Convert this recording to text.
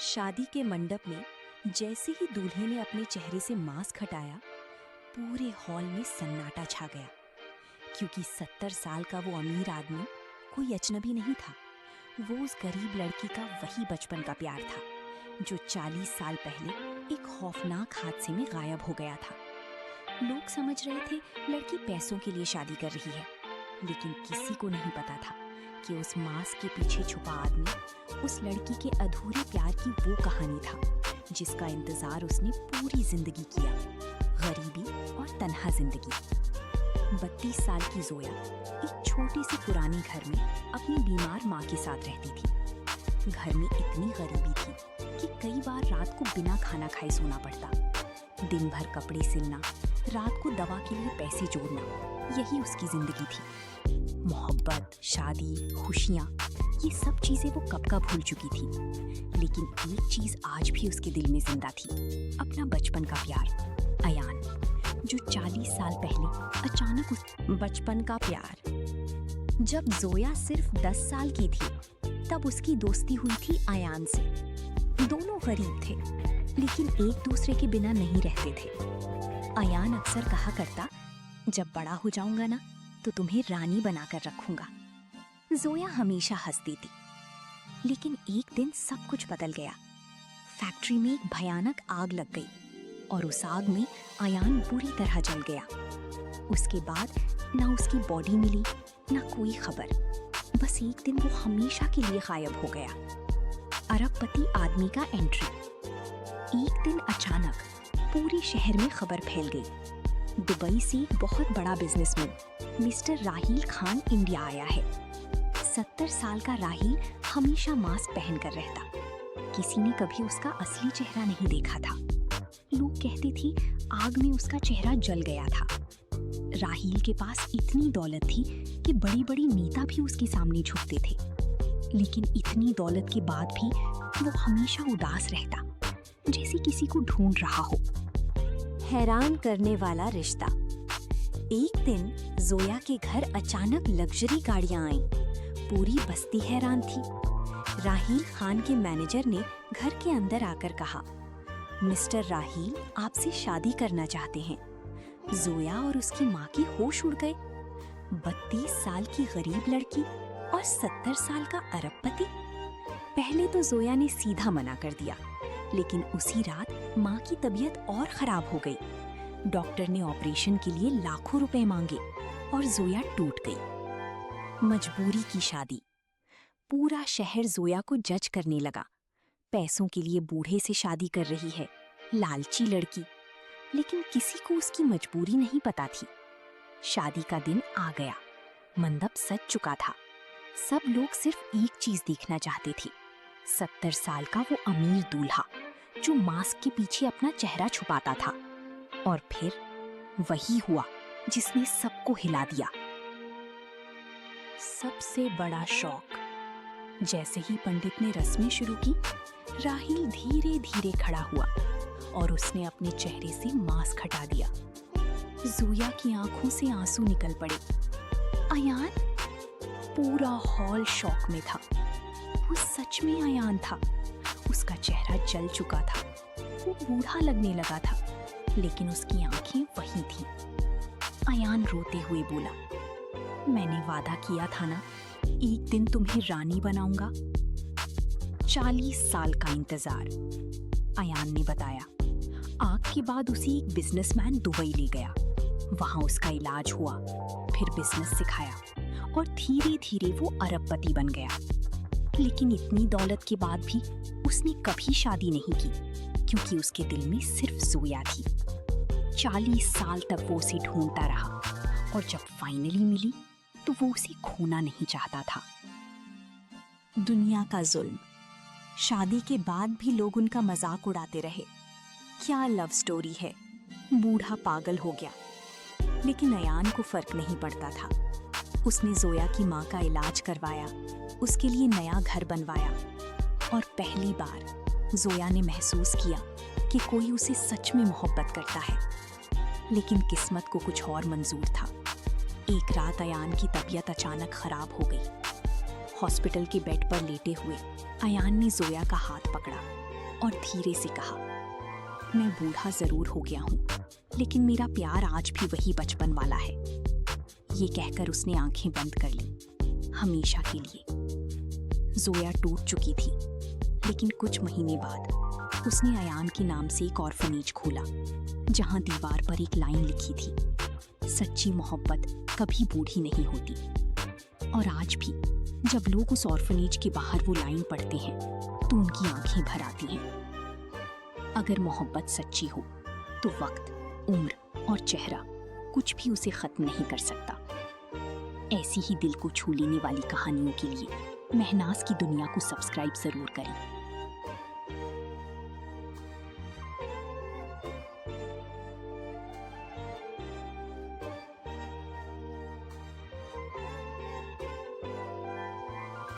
शादी के मंडप में जैसे ही दूल्हे ने अपने चेहरे से मास्क हटाया, पूरे हॉल में सन्नाटा छा गया, क्योंकि 70 साल का वो अमीर आदमी कोई अजनबी नहीं था। वो उस गरीब लड़की का वही बचपन का प्यार था, जो 40 साल पहले एक खौफनाक हादसे में गायब हो गया था। लोग समझ रहे थे लड़की पैसों के लिए शादी कर रही है, लेकिन किसी को नहीं पता था कि उस मास्क के पीछे छुपा आदमी उस लड़की के अधूरे प्यार की वो कहानी था, जिसका इंतजार उसने पूरी जिंदगी किया, गरीबी और तन्हा जिंदगी। 32 साल की जोया एक छोटे से पुराने घर में अपनी बीमार माँ के साथ रहती थी। घर में इतनी गरीबी थी कि कई बार रात को बिना खाना खाए सोना पड़ता। दिन भर कपड़े सिलना, रात को दवा के लिए पैसे जोड़ना, यही उसकी जिंदगी थी। मोहब्बत, शादी, खुशियाँ, ये सब चीजें वो कब का भूल चुकी थी। लेकिन एक चीज आज भी उसके दिल में जिंदा थी, अपना बचपन का प्यार, अयान, जो 40 साल पहले अचानक उस बचपन का प्यार। जब जोया सिर्फ 10 साल की थी, तब उसकी दोस्ती हुई थी अयान से। दोनों गरीब थे, लेकिन एक दूसरे के बिना नहीं रहते थे। अयान अक्सर कहा करता, जब बड़ा हो जाऊंगा ना, तो तुम्हें रानी बनाकर रखूंगा। जोया हमेशा हंसती थी, लेकिन एक दिन सब कुछ बदल गया। फैक्ट्री में एक भयानक आग लग गई और उस आग में अयान बुरी तरह जल गया। उसके बाद ना उसकी बॉडी मिली, ना कोई खबर। बस एक दिन वो हमेशा के लिए गायब हो गया। अरबपति आदमी का एंट्री। एक दिन अचानक पूरे शहर में खबर फैल गई, दुबई से एक बहुत बड़ा बिजनेसमैन मिस्टर राहील खान इंडिया आया है। 70 साल का राहील हमेशा मास्क पहनकर रहता। किसी ने कभी उसका असली चेहरा नहीं देखा था। लोग कहते थे आग में उसका चेहरा जल गया था। राहील के पास इतनी दौलत थी कि बड़ी बड़ी नेता भी उसके सामने झुकते थे, लेकिन इतनी दौलत के बाद भी वो हमेशा उदास रहता, जैसे किसी को ढूंढ रहा हो। हैरान करने वाला रिश्ता। एक दिन जोया के घर अचानक लग्जरी गाड़ियां आईं। पूरी बस्ती हैरान थी। राहील खान के मैनेजर ने घर के अंदर आकर कहा, मिस्टर राहील आपसे शादी करना चाहते हैं। जोया और उसकी माँ के होश उड़ गए। 32 साल की गरीब लड़की और 70 साल का अरबपति। पहले तो जोया ने सीधा मना कर दिया, लेकिन उसी रात माँ की तबीयत और खराब हो गई। डॉक्टर ने ऑपरेशन के लिए लाखों रुपए मांगे और जोया टूट गई। मजबूरी की शादी। पूरा शहर जोया को जज करने लगा। पैसों के लिए बूढ़े से शादी कर रही है, लालची लड़की। लेकिन किसी को उसकी मजबूरी नहीं पता थी। शादी का दिन आ गया। मंडप सज चुका था। सब लोग सिर्फ एक चीज देखना चाहते थे, 70 साल का वो अमीर दूल्हा जो मास्क के पीछे अपना चेहरा छुपाता था। और फिर वही हुआ जिसने सबको हिला दिया। सबसे बड़ा शौक। जैसे ही पंडित ने रस्में शुरू की, राहील धीरे धीरे खड़ा हुआ और उसने अपने चेहरे से मास्क हटा दिया। जोया की आंखों से आंसू निकल पड़े। अयान? पूरा हॉल शॉक में था। वो सच में अयान था। उसका चेहरा जल चुका था। वो बूढ़ा लगने लगा था, लेकिन उसकी आंखें वही थीं। अयान रोते हुए बोला, मैंने वादा किया था ना, एक दिन तुम्हें रानी बनाऊंगा। 40 साल का इंतजार। अयान ने बताया। आग के बाद उसे एक बिजनेसमैन दुबई ले गया। वहां उसका इलाज हुआ, फिर बिजनेस सिखाया और धीरे धीरे वो अरबपति बन गया। लेकिन इतनी दौलत के बाद भी उसने कभी शादी नहीं की, क्योंकि उसके दिल में सिर्फ जोया थी। 40 साल तक वो उसे ढूंढता रहा, और जब फाइनली मिली तो वो उसे खोना नहीं चाहता था। दुनिया का जुल्म। शादी के बाद भी लोग उनका मजाक उड़ाते रहे। क्या लव स्टोरी है, बूढ़ा पागल हो गया। लेकिन अयान को फर्क नहीं पड़ता था। उसने जोया की माँ का इलाज करवाया, उसके लिए नया घर बनवाया, और पहली बार जोया ने महसूस किया कि कोई उसे सच में मोहब्बत करता है। लेकिन किस्मत को कुछ और मंजूर था। एक रात अयान की तबीयत अचानक खराब हो गई। हॉस्पिटल के बेड पर लेटे हुए अयान ने जोया का हाथ पकड़ा और धीरे से कहा, मैं बूढ़ा जरूर हो गया हूँ, लेकिन मेरा प्यार आज भी वही बचपन वाला है। ये कहकर उसने आंखें बंद कर ली, हमेशा के लिए। जोया टूट चुकी थी, लेकिन कुछ महीने बाद उसने अयान के नाम से एक ऑर्फनेज खोला, जहां दीवार पर एक लाइन लिखी थी, सच्ची मोहब्बत कभी बूढ़ी नहीं होती। और आज भी जब लोग उस ऑर्फनेज के बाहर वो लाइन पढ़ते हैं तो उनकी आंखें भर आती हैं। अगर मोहब्बत सच्ची हो तो वक्त, उम्र और चेहरा कुछ भी उसे खत्म नहीं कर सकता। ऐसी ही दिल को छू लेने वाली कहानियों के लिए महनाज की दुनिया को सब्सक्राइब जरूर करें।